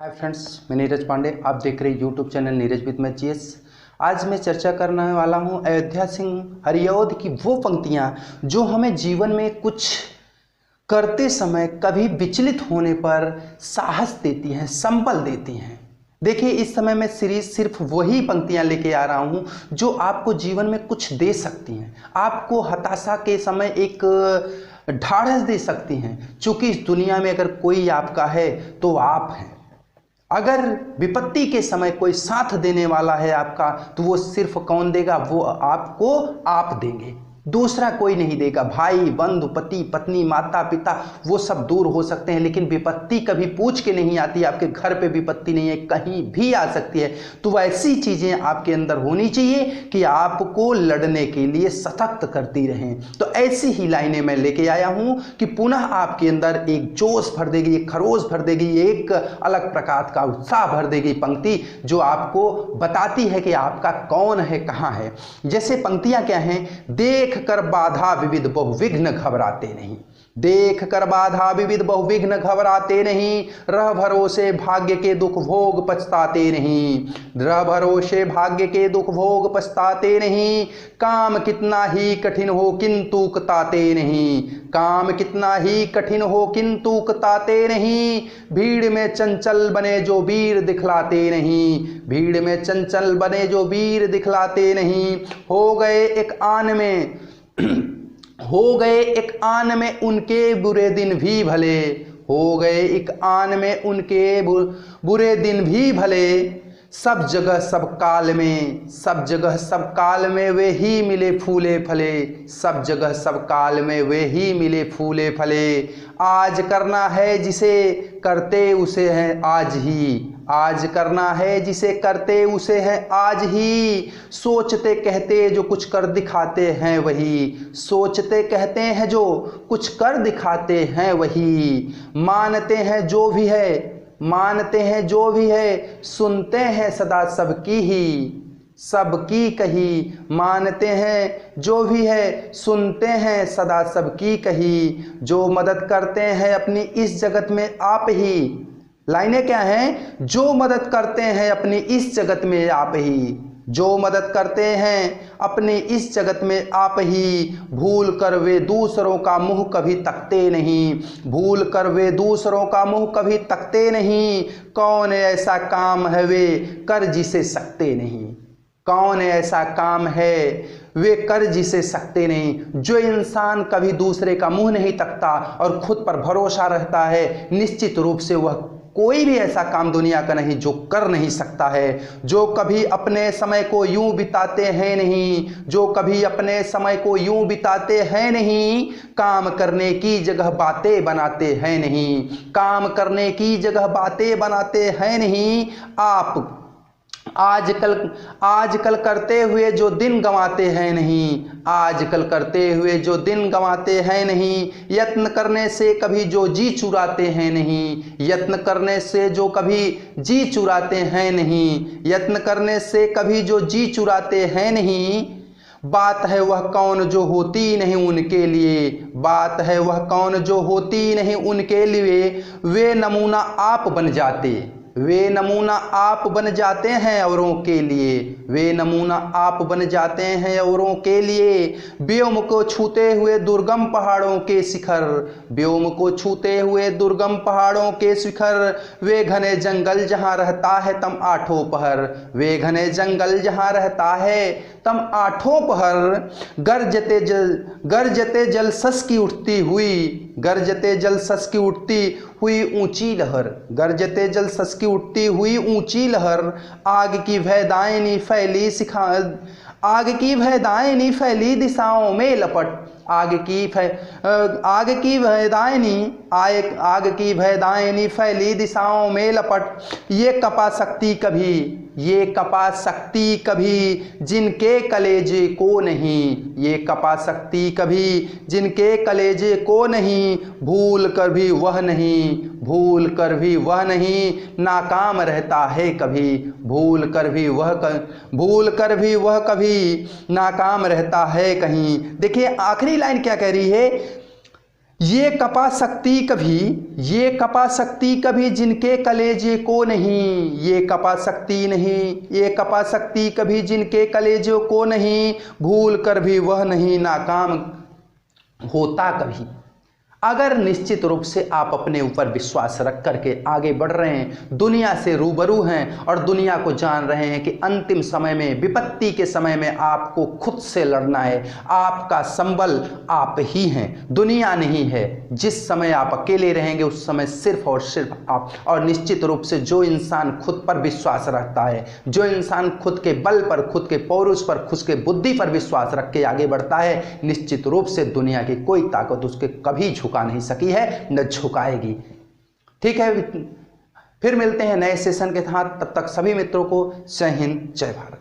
Hi friends, मैं नीरज पांडे। आप देख रहे हैं यूट्यूब चैनल नीरज विद मैचियस। आज मैं चर्चा करने वाला हूं अयोध्या सिंह हरिऔध की वो पंक्तियां जो हमें जीवन में कुछ करते समय कभी विचलित होने पर साहस देती हैं, संबल देती हैं। देखिए, इस समय मैं सीरीज सिर्फ वही पंक्तियां लेके आ रहा हूं जो आपको जीवन में कुछ दे सकती हैं, आपको हताशा के समय एक ढाढ़स दे सकती हैं। क्योंकि इस दुनिया में अगर कोई आपका है तो आप हैं। अगर विपत्ति के समय कोई साथ देने वाला है आपका, तो वो सिर्फ कौन देगा? वो आपको आप देंगे, दूसरा कोई नहीं देगा। भाई, बंधु, पति, पत्नी, माता, पिता, वो सब दूर हो सकते हैं, लेकिन विपत्ति कभी पूछ के नहीं आती। आपके घर पे विपत्ति नहीं है, कहीं भी आ सकती है। तो ऐसी चीजें आपके अंदर होनी चाहिए कि आपको लड़ने के लिए सशक्त करती रहें। तो ऐसी ही लाइनें मैं लेके आया हूं कि पुनः आपके अंदर एक जोश भर देगी, एक खरोश भर देगी, एक अलग प्रकार का उत्साह भर देगी पंक्ति, जो आपको बताती है कि आपका कौन है, कहां है। जैसे पंक्तियां क्या हैं? देख कर बाधा विविध बहुविघ्न घबराते नहीं, देख कर बाधा विविध बहुविघ्न घबराते नहीं, रह भरोसे भाग्य के दुख भोग पछताते नहीं, रह भरोसे भाग्य के दुख भोग पछताते नहीं। काम कितना ही कठिन हो किंतु कताते नहीं, काम कितना ही कठिन हो किंतु कताते नहीं। भीड़ में चंचल बने जो वीर दिखलाते नहीं, भीड़ में चंचल बने जो वीर दिखलाते नहीं। हो गए एक आन में हो गए एक आन में उनके बुरे दिन भी भले, हो गए एक आन में उनके बुरे दिन भी भले। सब जगह सब काल में, सब जगह सब काल में वे ही मिले फूले फले, सब जगह सब काल में वे ही मिले फूले फले। आज करना है जिसे करते उसे है आज ही, आज करना है जिसे करते उसे है आज ही। सोचते कहते जो कुछ कर दिखाते हैं वही, सोचते कहते हैं जो कुछ कर दिखाते हैं वही। मानते हैं जो भी है, मानते हैं जो भी है, सुनते हैं सदा सबकी ही, सबकी कही। मानते हैं जो भी है, सुनते हैं सदा सबकी कही। जो मदद करते हैं अपनी इस जगत में आप ही, लाइनें क्या हैं? जो मदद करते हैं अपनी इस जगत में आप ही, जो मदद करते हैं अपने इस जगत में आप ही। भूल कर वे दूसरों का मुंह कभी तकते नहीं, भूल कर वे दूसरों का मुंह कभी तकते नहीं। कौन ऐसा काम है वे कर जिसे सकते नहीं, कौन ऐसा काम है वे कर जिसे सकते नहीं। जो इंसान कभी दूसरे का मुंह नहीं तकता और खुद पर भरोसा रहता है, निश्चित रूप से वह कोई भी ऐसा काम दुनिया का नहीं जो कर नहीं सकता है। जो कभी अपने समय को यूं बिताते हैं नहीं, जो कभी अपने समय को यूं बिताते हैं नहीं। काम करने की जगह बातें बनाते हैं नहीं, काम करने की जगह बातें बनाते हैं नहीं। आप आजकल करते हुए जो दिन गंवाते हैं नहीं, आजकल करते हुए जो दिन गंवाते हैं नहीं। यत्न करने से कभी जो जी चुराते हैं नहीं, यत्न करने से जो कभी जी चुराते हैं नहीं, यत्न करने से कभी जो जी चुराते हैं नहीं। बात है वह कौन जो होती नहीं उनके लिए, बात है वह कौन जो होती नहीं उनके लिए। वे नमूना आप बन जाते, वे नमूना आप बन जाते हैं औरों के लिए, वे नमूना आप बन जाते हैं औरों के लिए। व्योम को छूते हुए दुर्गम पहाड़ों के शिखर, व्योम को छूते हुए दुर्गम पहाड़ों के शिखर। वे घने जंगल जहाँ रहता है तम आठों पहर, वे घने जंगल जहाँ रहता है तम आठों पहर। गरजते जल सस की उठती हुई, गरजते जल सस की उठती हुई ऊंची लहर, गरजते जल सस की उठती हुई ऊंची लहर। आग की भयदायनी फैली शिखा, आग की भयदायनी फैली दिशाओं में लपट, आग की भयदायनी फैली दिशाओं में लपट। ये कपा सकती कभी, ये कपा सकती कभी जिनके कलेजे को नहीं, ये कपा सकती कभी जिनके कलेजे को नहीं। भूल कर भी वह नहीं, भूल कर भी वह नहीं, नाकाम रहता है कभी, भूल कर भी वह कभी नाकाम रहता है कहीं। देखिए आखिरी लाइन क्या कह रही है? ये कपा शक्ति कभी जिनके कलेजे को नहीं, ये कपा शक्ति नहीं, ये कपा शक्ति कभी जिनके कलेजों को नहीं, भूल कर भी वह नहीं नाकाम होता कभी। अगर निश्चित रूप से आप अपने ऊपर विश्वास रख करके आगे बढ़ रहे हैं, दुनिया से रूबरू हैं और दुनिया को जान रहे हैं कि अंतिम समय में, विपत्ति के समय में आपको खुद से लड़ना है। आपका संबल आप ही हैं, दुनिया नहीं है। जिस समय आप अकेले रहेंगे उस समय सिर्फ और सिर्फ आप। और निश्चित रूप से जो इंसान खुद पर विश्वास रखता है, जो इंसान खुद के बल पर, खुद के पौरुष पर, खुद के बुद्धि पर विश्वास रख के आगे बढ़ता है, निश्चित रूप से दुनिया की कोई ताकत उसके कभी झुका नहीं सकी है, न झुकाएगी। ठीक है, फिर मिलते हैं नए सेशन के साथ। तब तक सभी मित्रों को जय हिंद, जय भारत।